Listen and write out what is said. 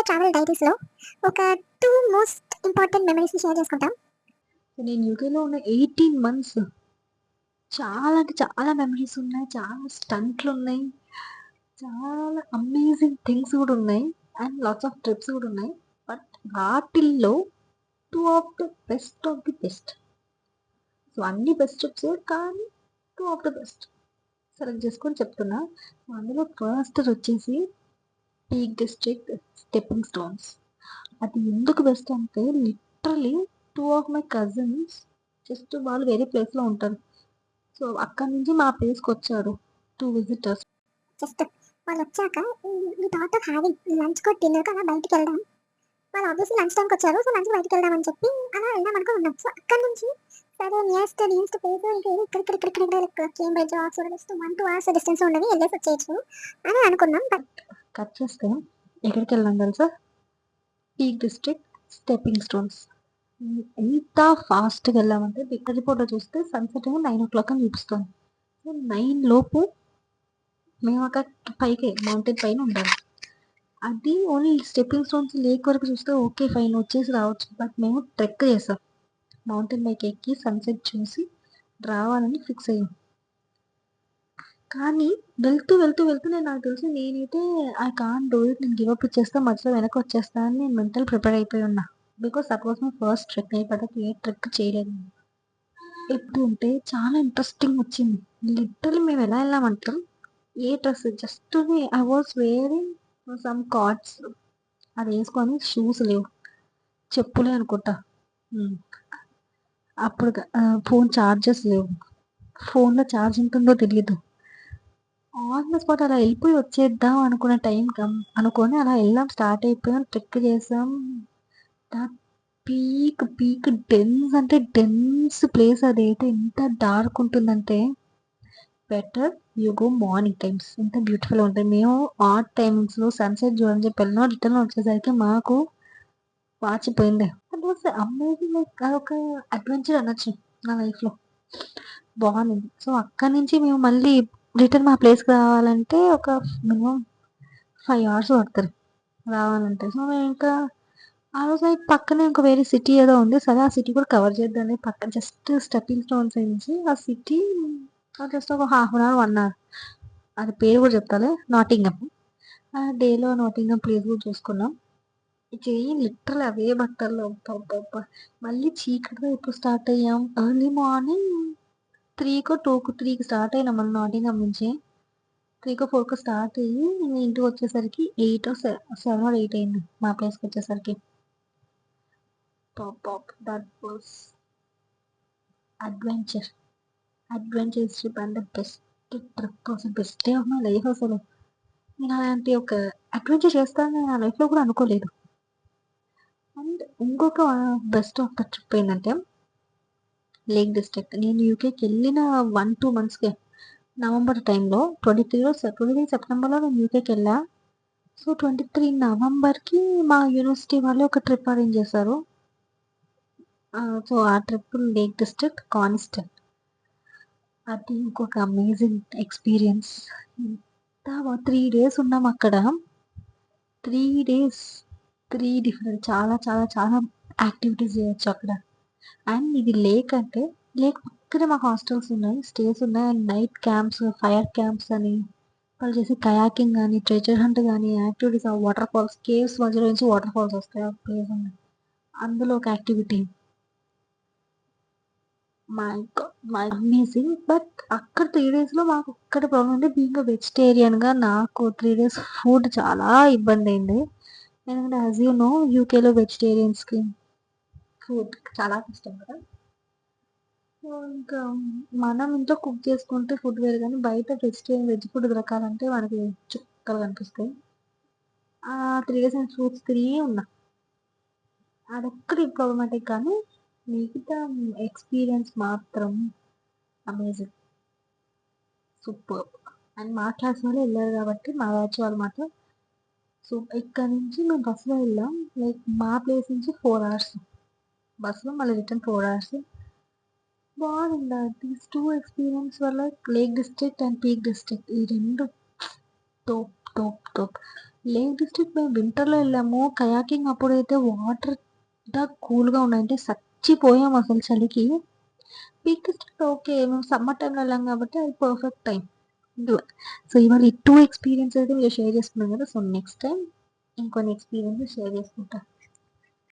Travel డైరీస్లో ఒక 2 most important మెమరీస్ని share చేసుకుంటాం. నేను యూకేలో ఉన్న 18 మంత్స్ చాలా అంటే చాలా మెమరీస్ ఉన్నాయి. చాలా స్టంట్లు ఉన్నాయి. చాలా అమేజింగ్ థింగ్స్ కూడా ఉన్నాయి. అండ్ లాట్స్ ఆఫ్ ట్రిప్స్ కూడా ఉన్నాయి. బట్ వాటిల్లో 2 ఆఫ్ ది బెస్ట్. సో అన్ని బెస్ట్ ట్రిప్స్ కానీ 2 ఆఫ్ ద బెస్ట్ సెలెక్ట్ చేసుకొని చెప్తున్నా. సో అందులో ఫస్ట్ వచ్చేసి పీక్ డిస్ట్రిక్ట్ స్టెప్పింగ్ స్టోన్స్. అది ఎందుకు బెస్ట్ అంటే literally 2 of my cousins just వాళ్ళు వేరే ప్లేస్లో ఉంటారు. సో అక్కడి నుంచి మా ప్లేస్కి వచ్చారు 2 విజిటర్స్. జస్ట్ వాళ్ళు వచ్చాక మీ థాట్ ఆఫ్ హ్యావింగ్ లంచ్కో డిన్నర్కో అలా బయటికి వెళ్దాం. వాళ్ళు ఆబ్వియస్లీ లంచ్ టైంకి వచ్చారు. సో లంచ్ బయటికి వెళ్దామని చెప్పి అలా వెళ్దాం అనుకుని ఉన్నాం. సో అక్కడి నుంచి సరే నియరెస్ట్ ప్లేస్ ఇంకా ఇక్కడ కేంబ్రిడ్జ్ ఆక్స్ఫర్డ్ 1-2 hours డిస్టెన్స్ ఉన్నది, వెళ్ళేసి వచ్చేయచ్చు అని అనుకున్నాం. బట్ కట్ చేస్తే ఎక్కడికి వెళ్ళాం తెలుసా? Peak district stepping stones. ఎంత ఫాస్ట్గా వెళ్ళామంటే రిపోర్ట్లో చూస్తే సన్సెట్ ఏమో 9 o'clock అని చూపిస్తుంది. సో 9 లోపు మేము అక్కడ పైకి మౌంటైన్ పైన ఉండాలి. అది ఓన్లీ స్టెప్పింగ్ స్టోన్స్ లేక్ వరకు చూస్తే ఓకే ఫైన్ వచ్చేసి రావచ్చు. బట్ మేము ట్రెక్ చేసాం. మౌంటైన్ పైకి ఎక్కి సన్సెట్ చూసి రావాలని ఫిక్స్ అయ్యాం. కానీ వెళ్తూ వెళ్తూ వెళ్తూ నాకు తెలిసి నేనైతే ఐ కాంట్ డూ ఇట్, నేను గివప్ ఇచ్చేస్తా, మధ్యలో వెనక్కి వచ్చేస్తా అని నేను మెంటల్ ప్రిపేర్ అయిపోయి ఉన్నా. Because that was my first trek. నేను ఇప్పటికి ఏ ట్రెక్ చేయలేదు. ఎప్పుడు ఉంటే చాలా ఇంట్రెస్టింగ్ వచ్చింది. లిటరల్లీ మేము ఎలా వెళ్ళామంటాం, ఏ dress just I was wearing some cords, అది వేసుకొని షూస్ లేవు, చెప్పులే అనుకుంటా. అప్పుడు ఫోన్ ఛార్జెస్ లేవు, ఫోన్లో ఛార్జ్ ఉంటుందో తెలియదు. ఆన్ ద స్పాట్ అలా వెళ్ళిపోయి వచ్చేద్దాం అనుకున్న టైం అనుకొని అలా వెళ్ళాం. స్టార్ట్ అయిపోయాం, ట్రెక్ చేసాం. పీక్ డెన్స్ అంటే డెన్స్ ప్లేస్. అదైతే ఎంత డార్క్ ఉంటుందంటే better you go morning times, ఎంత బ్యూటిఫుల్ ఉంటుంది. మేము ఆట్ టైమింగ్స్లో సన్సెట్ చూడని చెప్పి వెళ్ళినా రిటర్న్ వచ్చేసరికి మాకు వాచిపోయింది. That was amazing. లైక్ అదొక అడ్వెంచర్ అనొచ్చు నా లైఫ్లో. బాగుంది. సో అక్కడి నుంచి మేము మళ్ళీ రిటర్న్ మా ప్లేస్కి రావాలంటే ఒక మినిమం 5 hours పడుతుంది రావాలంటే. సో మేము ఇంకా ఆ రోజు పక్కనే ఇంకా వేరే సిటీ ఏదో ఉంది, సరే ఆ సిటీ కూడా కవర్ చేద్దాం. పక్కన జస్ట్ స్టెప్పింగ్ స్టోన్స్ నుంచి ఆ సిటీ జస్ట్ ఒక 1/2 hour 1 hour. అది పేరు కూడా చెప్తాలే, నాటింగమ్. ఆ డేలో నాటింగమ్ ప్లేస్ కూడా చూసుకున్నాం. లిటరల్ అవే బట్టల్లో మళ్ళీ చీకటితో ఎప్పుడు స్టార్ట్ అయ్యాం, ఎర్లీ మార్నింగ్ 3కి స్టార్ట్ అయినాం మనం నాటింగమ్ నుంచి. 3-4 స్టార్ట్ అయ్యి ఇంటికి వచ్చేసరికి 8 or 7 or 8 అయింది మా ప్లేస్కి వచ్చేసరికి. That was adventure trip and the best trip, అసలు best day of my life. అసలు నేను అలాంటి ఒక అడ్వెంచర్ చేస్తానని నా లైఫ్లో కూడా అనుకోలేదు. అండ్ ఇంకొక బెస్ట్ ఆఫ్ ద ట్రిప్ ఏంటంటే లేక్ డిస్ట్రిక్ట్. నేను యూకేకి వెళ్ళిన 1-2 monthsకే నవంబర్ టైంలో 23 సెప్టెంబర్లో నేను యూకేకి వెళ్ళా. సో 23 నవంబర్కి మా యూనివర్సిటీ వాళ్ళు ఒక ట్రిప్ అరేంజ్ చేశారు. సో ఆ ట్రిప్ లేక్ డిస్ట్రిక్ట్ కానిస్టన్. అది ఇంకొక అమేజింగ్ ఎక్స్పీరియన్స్. 3 days ఉన్నాం అక్కడ. 3 days 3 డిఫరెంట్ చాలా చాలా చాలా యాక్టివిటీస్ చేయొచ్చు అక్కడ. అండ్ ఇది లేక్ అంటే లేక్ పక్కనే మాకు హాస్టల్స్ ఉన్నాయి, స్టేస్ ఉన్నాయి. And night camps, fire camps అని వాళ్ళు చేసి కయాకింగ్ కానీ, ట్రెజర్ హంట్ కానీ యాక్టివిటీస్. ఆ వాటర్ ఫాల్స్, కేవ్స్ మధ్యలో నుంచి వాటర్ ఫాల్స్ వస్తాయి, ఆ ప్లేస్ ఉంది, అందులో ఒక యాక్టివిటీ. My amazing. బట్ అక్కడ 3 daysలో మాకు ఒక్కడ ప్రాబ్లం అంటే బీయింగ్ వెజిటేరియన్గా నాకు 3 days ఫుడ్ చాలా ఇబ్బంది అయింది. ఎందుకంటే యాజ్ యూ నో యూకేలో వెజిటేరియన్స్కి ఫుడ్ చాలా కష్టం కదా. సో ఇంకా మనం ఇంట్లో కుక్ చేసుకుంటే ఫుడ్ వేరు, కానీ బయట వెజ్ ఫుడ్ దొరకాలంటే మనకి చుక్కలు కనిపిస్తాయి. ఆ 3 days నేను ఫ్రూట్స్ తిరిగి ఉన్నా, అదొక్కటి ప్రాబ్లమాటిక్. కానీ మిగతా ఎక్స్పీరియన్స్ మాత్రం అమేజింగ్, సూపర్. అండ్ మా క్లాస్ వాళ్ళు వెళ్ళారు కాబట్టి మా బ్యాచ్ వాళ్ళు మాత్రం. సో ఇక్కడ నుంచి మేము బస్సులో వెళ్ళాం. లైక్ మా ప్లేస్ నుంచి 4 hours బస్సులో, మళ్ళీ రిటర్న్ 4 hours. బాగుంది. దీస్ 2 ఎక్స్పీరియన్స్ వల్ల lake district and peak district ఈ రెండు టోప్. లేక్ డిస్ట్రిక్ట్ మేము వింటర్లో వెళ్ళాము. కయాకింగ్ అప్పుడైతే వాటర్ కూల్గా ఉన్నాయంటే చచ్చిపోయాం అసలు చలికి. పీక్ డిస్ట్రిక్ట్ ఓకే, మేము సమ్మర్ టైంలో వెళ్ళాం కాబట్టి అది పర్ఫెక్ట్ టైం. సో ఇవాళ ఈ 2 ఎక్స్పీరియన్స్ అయితే మీరు షేర్ చేసుకున్నాం కదా. సో నెక్స్ట్ టైం ఇంకొన్ని ఎక్స్పీరియన్సెస్ షేర్ చేసుకుంటా.